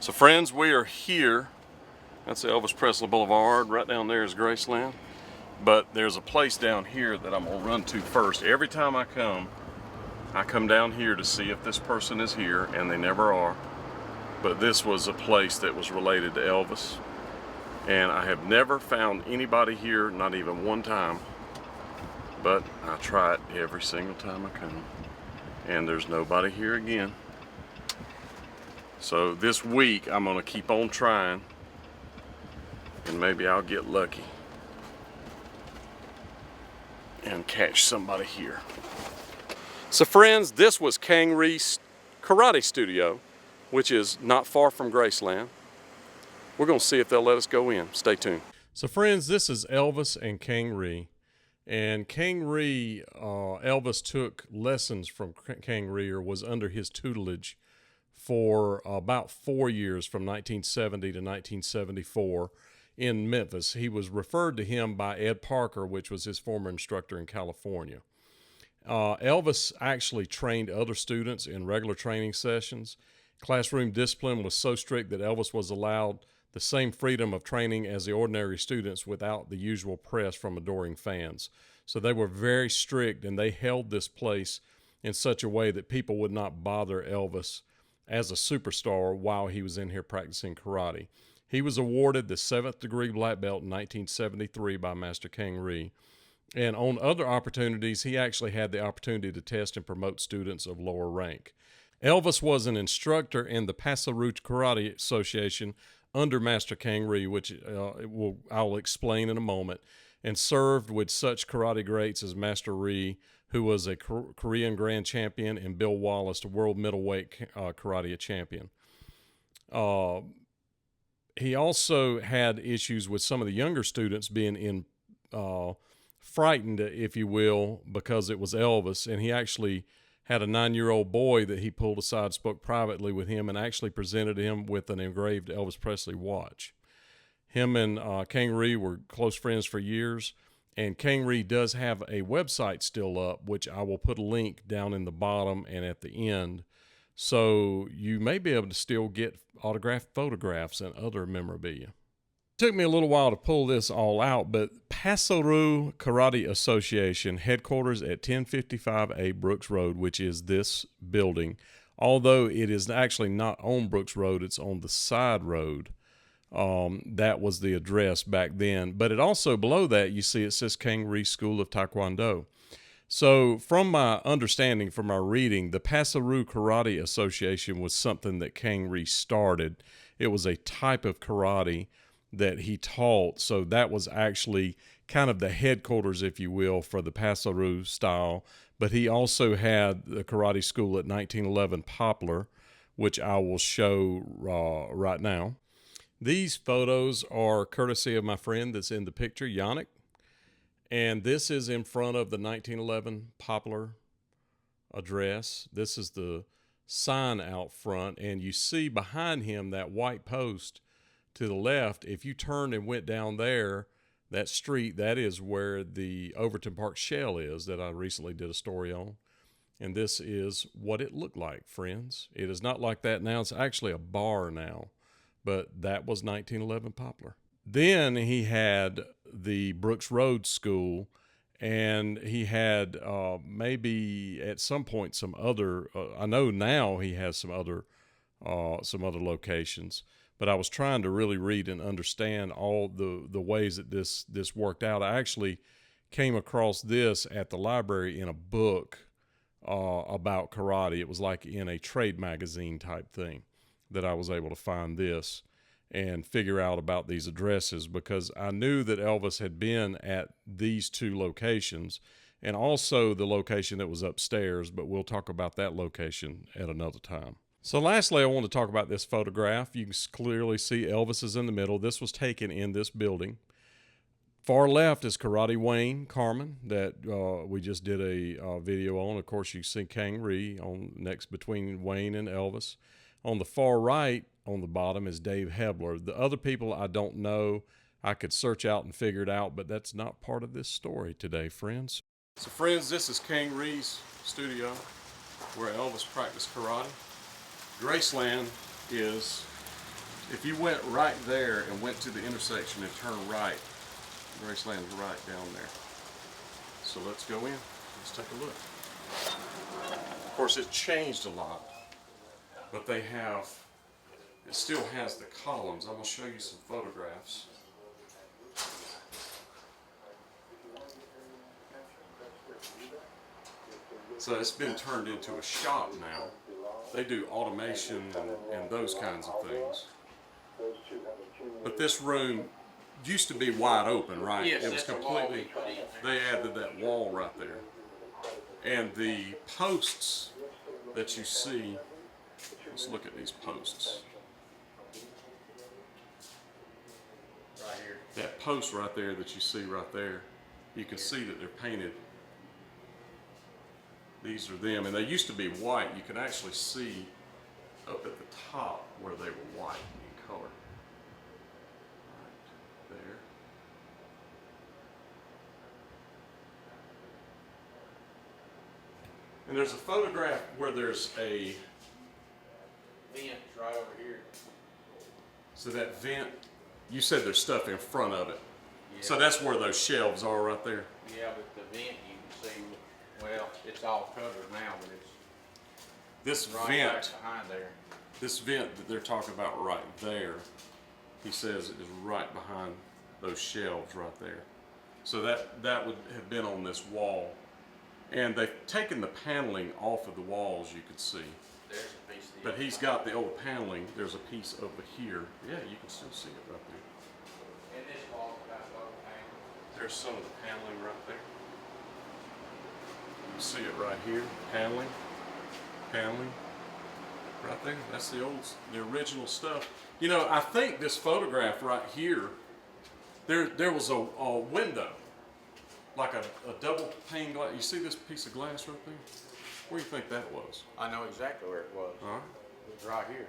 So friends, we are here. That's Elvis Presley Boulevard. Right down there is Graceland. But there's a place down here that I'm gonna run to first. Every time I come down here to see if this person is here, and they never are. But this was a place that was related to Elvis. And I have never found anybody here, not even one time. But I try it every single time I come. And there's nobody here again. So this week I'm gonna keep on trying, and maybe I'll get lucky and catch somebody here. So friends, this was Kang Rhee's karate studio, which is not far from Graceland. We're gonna see if they'll let us go in. Stay tuned. So friends, this is Elvis and Kang Rhee. And Kang Rhee, Elvis took lessons from Kang Rhee, or was under his tutelage for about 4 years, from 1970 to 1974 in Memphis. He was referred to him by Ed Parker, which was his former instructor in California. Elvis actually trained other students in regular training sessions. Classroom discipline was so strict that Elvis was allowed the same freedom of training as the ordinary students without the usual press from adoring fans. So they were very strict, and they held this place in such a way that people would not bother Elvis as a superstar while he was in here practicing karate. He was awarded the 7th degree black belt in 1973 by Master Kang Rhee. And on other opportunities, he actually had the opportunity to test and promote students of lower rank. Elvis was an instructor in the Paso-Ru Karate Association under Master Kang Rhee, which I'll explain in a moment, and served with such karate greats as Master Rhee, who was a Korean Grand Champion, and Bill Wallace, the world middleweight karate champion. He also had issues with some of the younger students being frightened, if you will, because it was Elvis, and he actually had a 9-year-old boy that he pulled aside, spoke privately with him, and actually presented him with an engraved Elvis Presley watch. Him and Kang Rhee were close friends for years, and Kang Rhee does have a website still up, which I will put a link down in the bottom and at the end, so you may be able to still get autographed photographs and other memorabilia. It took me a little while to pull this all out, but Paso-Ru Karate Association, headquarters at 1055A Brooks Road, which is this building, although it is actually not on Brooks Road, it's on the side road. That was the address back then. But it also, below that, you see it says Kang Rhee School of Taekwondo. So from my understanding, from my reading, the Paso-Ru Karate Association was something that Kang Rhee started. It was a type of karate that he taught. So that was actually kind of the headquarters, if you will, for the Paso-Ru style. But he also had the karate school at 1911 Poplar, which I will show right now. These photos are courtesy of my friend that's in the picture, Yannick. And this is in front of the 1911 Poplar address. This is the sign out front. And you see behind him that white post to the left. If you turned and went down there, that street, that is where the Overton Park Shell is that I recently did a story on. And this is what it looked like, friends. It is not like that now. It's actually a bar now. But that was 1911 Poplar. Then he had the Brooks Road School, and he had maybe at some point some other, I know now he has some other locations. But I was trying to really read and understand all the ways that this worked out. I actually came across this at the library in a book about karate. It was like in a trade magazine type thing that I was able to find this and figure out about these addresses, because I knew that Elvis had been at these two locations and also the location that was upstairs, but we'll talk about that location at another time. So lastly, I want to talk about this photograph. You can clearly see Elvis is in the middle. This was taken in this building. Far left is Karate Wayne Carmen that we just did a video on. Of course, you see Kang Rhee on next between Wayne and Elvis. On the far right, on the bottom, is Dave Hebler. The other people I don't know. I could search out and figure it out, but that's not part of this story today, friends. So friends, this is Kang Rhee's studio where Elvis practiced karate. Graceland is If you went right there and went to the intersection and turned right, Graceland's right down there. So let's go in. Let's take a look. Of course, it's changed a lot, but they have, it still has the columns. I'm going to show you some photographs. So it's been turned into a shop now. They do automation and those kinds of things. But this room used to be wide open, right? Yes, it was completely, they added that wall right there. And the posts that you see, let's look at these posts. Right here. That post right there that you see right there, you can see that they're painted. These are them, and they used to be white. You can actually see up at the top where they were white in color. Right there. And there's a photograph where there's a Vent right over here. so that vent, you said there's stuff in front of it. Yeah. So that's where those shelves are right there. Yeah, but the vent you can see, well, it's all covered now, but it's This right vent, back behind there. this vent that they're talking about right there, he says is right behind those shelves right there. So that would have been on this wall. And they've taken the paneling off of the walls, you can see. There's a piece of the But he's got the old paneling. There's a piece over here. Yeah, you can still see it right there. And this wall's got a little panel. There's some of the paneling right there. You can see it right here. Paneling. Paneling. Right there. That's the original stuff. You know, I think this photograph right here, there was a window. Like a double pane glass. You see this piece of glass right there? Where do you think that was? I know exactly where it was. All right. It was right here.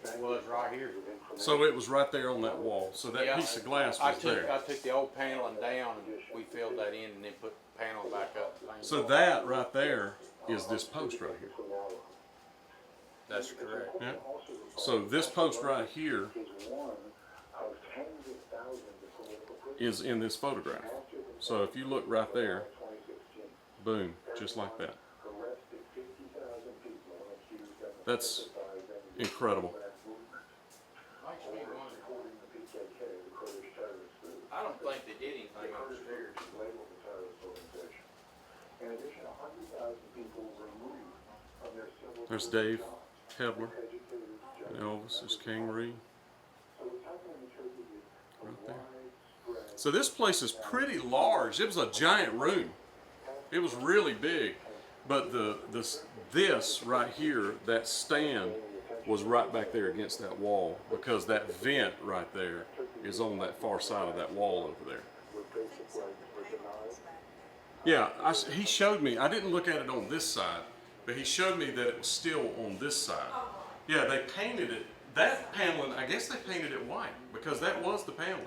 It was right here. So it was right there on that wall. So that Yeah, piece of glass I was there. took the old paneling down and we filled that in and then put the panel back up. So that right there is this post right here. That's correct. Yeah. So this post right here is in this photograph. So if you look right there, boom, just like that. That's incredible. Makes me wonder. I don't think they did anything upstairs. There's Dave Hebler and Elvis. There's Kang Rhee right there. So this place is pretty large. It was a giant room. It was really big. But this right here, that stand, was right back there against that wall because that vent right there is on that far side of that wall over there. Yeah, he showed me. I didn't look at it on this side, but he showed me that it was still on this side. Yeah, they painted it. That paneling, I guess they painted it white because that was the paneling.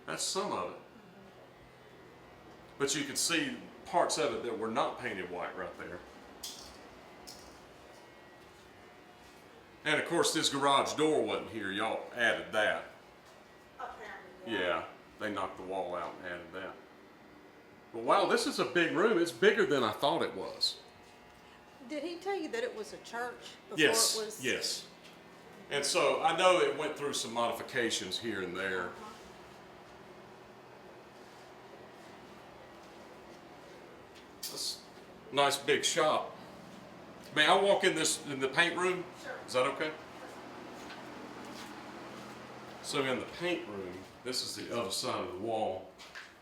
That's some of it. But you could see parts of it that were not painted white right there. And of course this garage door wasn't here. Y'all added that. Yeah, they knocked the wall out and added that. But wow, this is a big room. It's bigger than I thought it was. Did he tell you that it was a church before Yes, it was? yes. And so I know it went through some modifications here and there. This nice big shop. May I walk in the paint room? Sure. Is that okay? So in the paint room, this is the other side of the wall.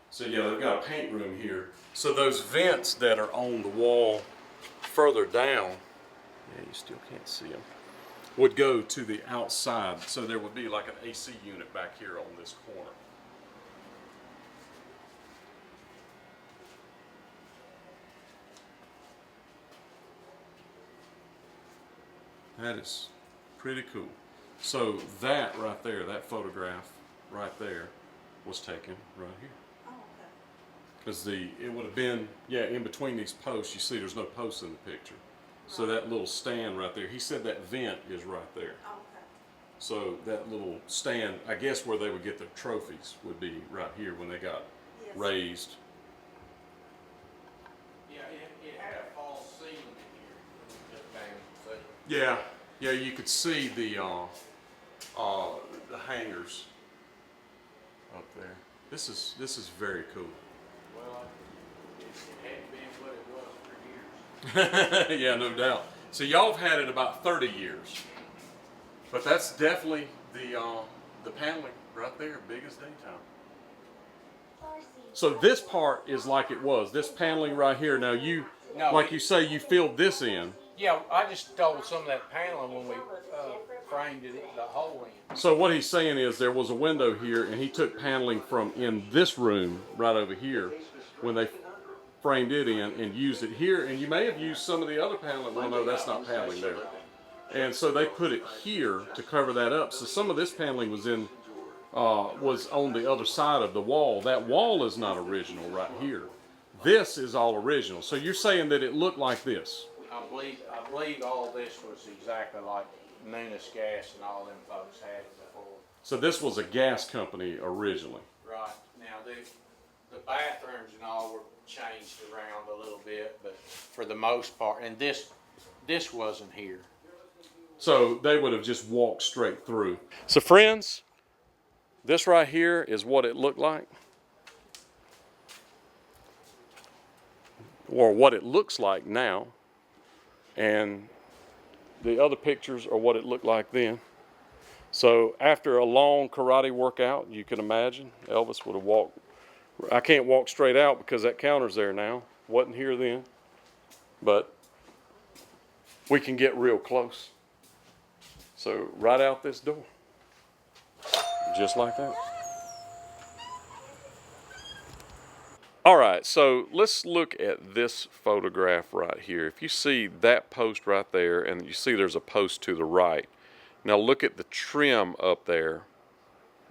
So yeah, they've got a paint room here. So those vents that are on the wall further down, yeah, you still can't see them, would go to the outside. So there would be like an AC unit back here on this corner. That is pretty cool. So that right there, that photograph right there, was taken right here. Oh, it would have been, yeah, in between these posts. You see there's no posts in the picture. So that little stand right there, he said that vent is right there. Okay. So that little stand, I guess where they would get their trophies would be right here when they got raised. Yeah, it had a false ceiling in here. Just down, Yeah, yeah, you could see the hangers up there. This is very cool. well, it hadn't been what it was for years. Yeah, no doubt. So y'all have had it about 30 years, but that's definitely the paneling right there, big as daytime. So this part is like it was. This paneling right here. Now like you say, you filled this in. Yeah, I just stole some of that paneling when we framed it, the hole in. So what he's saying is there was a window here, and he took paneling from in this room right over here when they framed it in and used it here. And you may have used some of the other paneling. Well, no, that's not paneling there. And so they put it here to cover that up. So some of this paneling was on the other side of the wall. That wall is not original right here. This is all original. So you're saying that it looked like this? I believe all this was exactly like Nunes Gas and all them folks had it before. So this was a gas company originally. Right. Now the bathrooms and all were changed around a little bit, but for the most part, and this wasn't here. So they would have just walked straight through. So friends, this right here is what it looked like. Or what it looks like now. And the other pictures are what it looked like then. So after a long karate workout, you can imagine, Elvis would have walked. I can't walk straight out because that counter's there now. Wasn't here then. But we can get real close. So right out this door. Just like that. All right, so let's look at this photograph right here. If you see that post right there, and you see there's a post to the right. Now look at the trim up there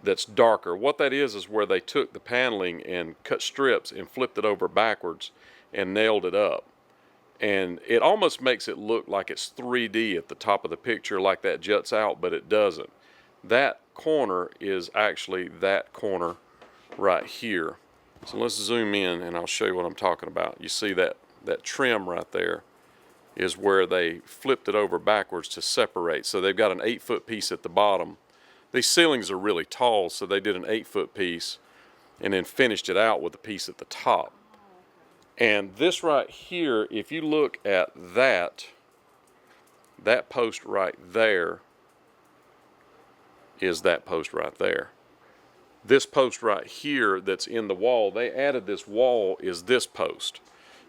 that's darker. What that is where they took the paneling and cut strips and flipped it over backwards and nailed it up. And it almost makes it look like it's 3D at the top of the picture, like that juts out, but it doesn't. That corner is actually that corner right here. So let's zoom in and I'll show you what I'm talking about. You see that trim right there is where they flipped it over backwards to separate. So they've got an 8-foot piece at the bottom. These ceilings are really tall, so they did an 8-foot piece and then finished it out with a piece at the top. And this right here, if you look at that post right there is that post right there. This post right here that's in the wall, they added this wall is this post.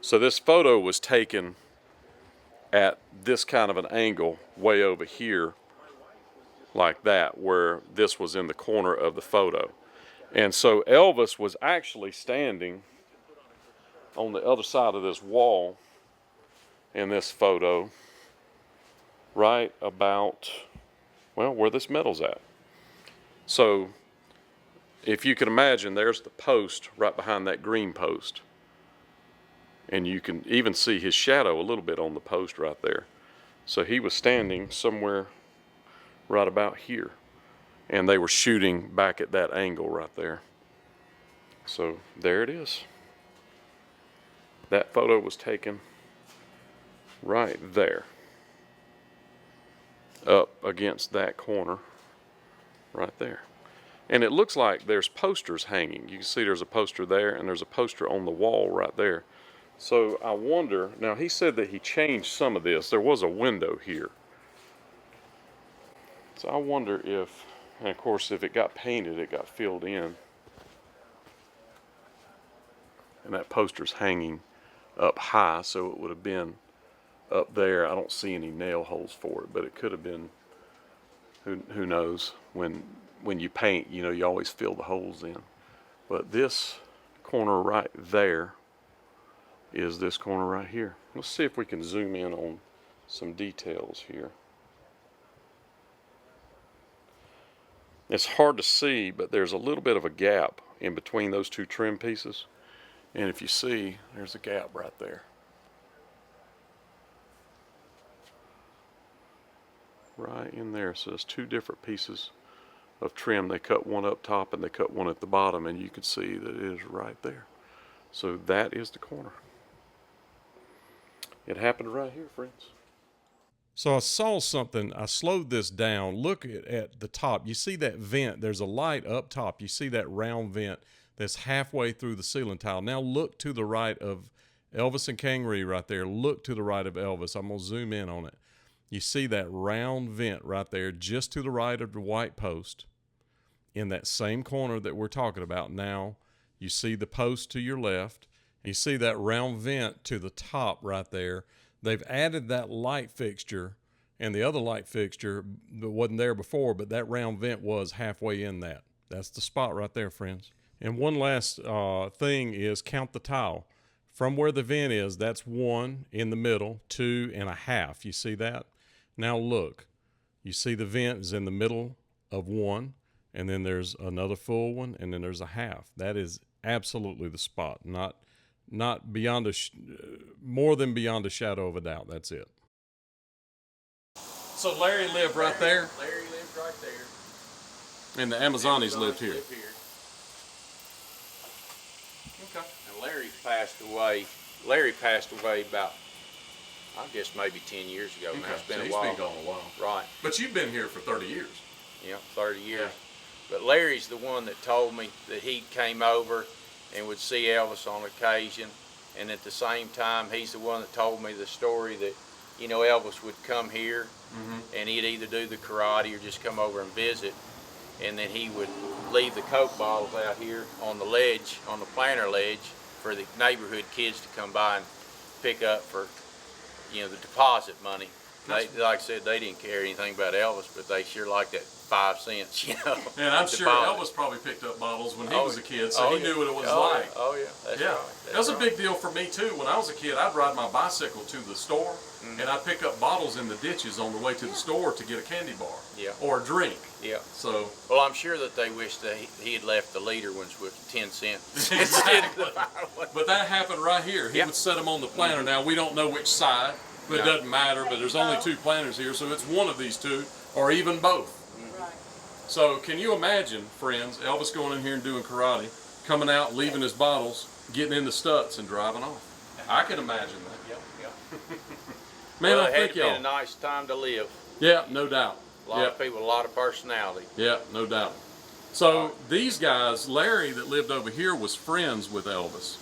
So this photo was taken at this kind of an angle way over here like that, where this was in the corner of the photo. And so Elvis was actually standing on the other side of this wall in this photo right about, well, where this metal's at. So if you can imagine, there's the post right behind that green post. And you can even see his shadow a little bit on the post right there. So he was standing somewhere right about here. And they were shooting back at that angle right there. So there it is. That photo was taken right there. Up against that corner right there. And it looks like there's posters hanging. You can see there's a poster there and there's a poster on the wall right there. So I wonder, now he said that he changed some of this. There was a window here. So I wonder if, and of course if it got painted, it got filled in. And that poster's hanging up high, so it would have been up there. I don't see any nail holes for it, but it could have been, who knows, when you paint, you know, you always fill the holes in. But this corner right there is this corner right here. Let's see if we can zoom in on some details here. It's hard to see, but there's a little bit of a gap in between those two trim pieces. And if you see, there's a gap right there. Right in there. So there's two different pieces of trim. They cut one up top and they cut one at the bottom, and you can see that it is right there. So that is the corner. It happened right here, friends. So I saw something. I slowed this down. Look at the top. You see that vent? There's a light up top. You see that round vent that's halfway through the ceiling tile. Now look to the right of Elvis and Kang Rhee right there. Look to the right of Elvis. I'm going to zoom in on it. You see that round vent right there just to the right of the white post in that same corner that we're talking about now. You see the post to your left. You see that round vent to the top right there. They've added that light fixture and the other light fixture that wasn't there before, but that round vent was halfway in that. That's the spot right there, friends. And one last thing is count the tile. From where the vent is, that's 1 in the middle, 2.5. You see that? Now look, you see the vent is in the middle of 1, and then there's another full one, and then there's a half. That is absolutely the spot. Not beyond more than beyond a shadow of a doubt. That's it. So Larry lived right there? Larry lived right there. And the Amazonis lived here? Okay. And Larry passed away about, I guess maybe 10 years ago now. It's been a while. He's been gone a while. Right. But you've been here for 30 years. Yeah, 30 years. Yeah. But Larry's the one that told me that he came over and would see Elvis on occasion. And at the same time, he's the one that told me the story that, you know, Elvis would come here and he'd either do the karate or just come over and visit. And then he would leave the Coke bottles out here on the ledge, on the planter ledge, for the neighborhood kids to come by and pick up for, you know, the deposit money. They, like I said, they didn't care anything about Elvis, but they sure liked that 5 cents, you know. And I'm sure deposit. Elvis probably picked up bottles when he was a kid, so he yeah. knew what it was Oh, like. Oh yeah, that's Yeah, right. that was a big deal for me too. When I was a kid, I'd ride my bicycle to the store, and I'd pick up bottles in the ditches on the way to the store to get a candy bar or a drink. Yeah. So, well, I'm sure that they wished that he had left the leader ones with 10 cents instead of the 5 but that happened right here. He would set them on the planter. Now we don't know which side, but it doesn't matter. But there's only 2 planters here, so it's one of these 2, or even both. Right. So can you imagine, friends, Elvis going in here and doing karate, coming out, leaving his bottles, getting in the Stutz and driving off? I can imagine that. Yep. Man, well, I it had think been y'all. a nice time to live. Yeah, no doubt. A lot of people, a lot of personality. Yeah, no doubt. So these guys, Larry that lived over here was friends with Elvis.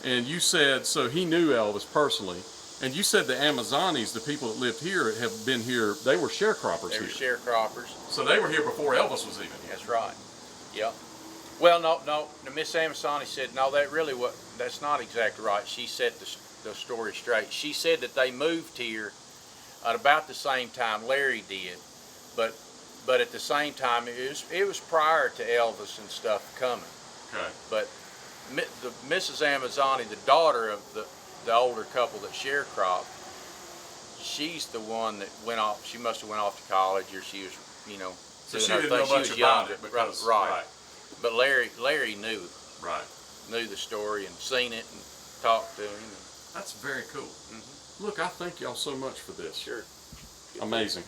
And you said, so he knew Elvis personally. And you said the Amazonis, the people that lived here, have been here, they were sharecroppers They were here. sharecroppers. So they were here before Elvis was even here. That's right. Yep. Well, no. Miss Amazoni said, no, that's not exactly right. She set the story straight. She said that they moved here at about the same time Larry did, but at the same time it was prior to Elvis and stuff coming. Okay. But the Mrs. Amazoni, the daughter of the older couple that sharecropped, she's the one that went off. She must have went off to college, or she was, you know, So doing she her didn't thing. know She much was about younger. it because, right. But Larry knew Right. the story and seen it and talked to him. That's very cool. Look, I thank y'all so much for this. Sure. Amazing.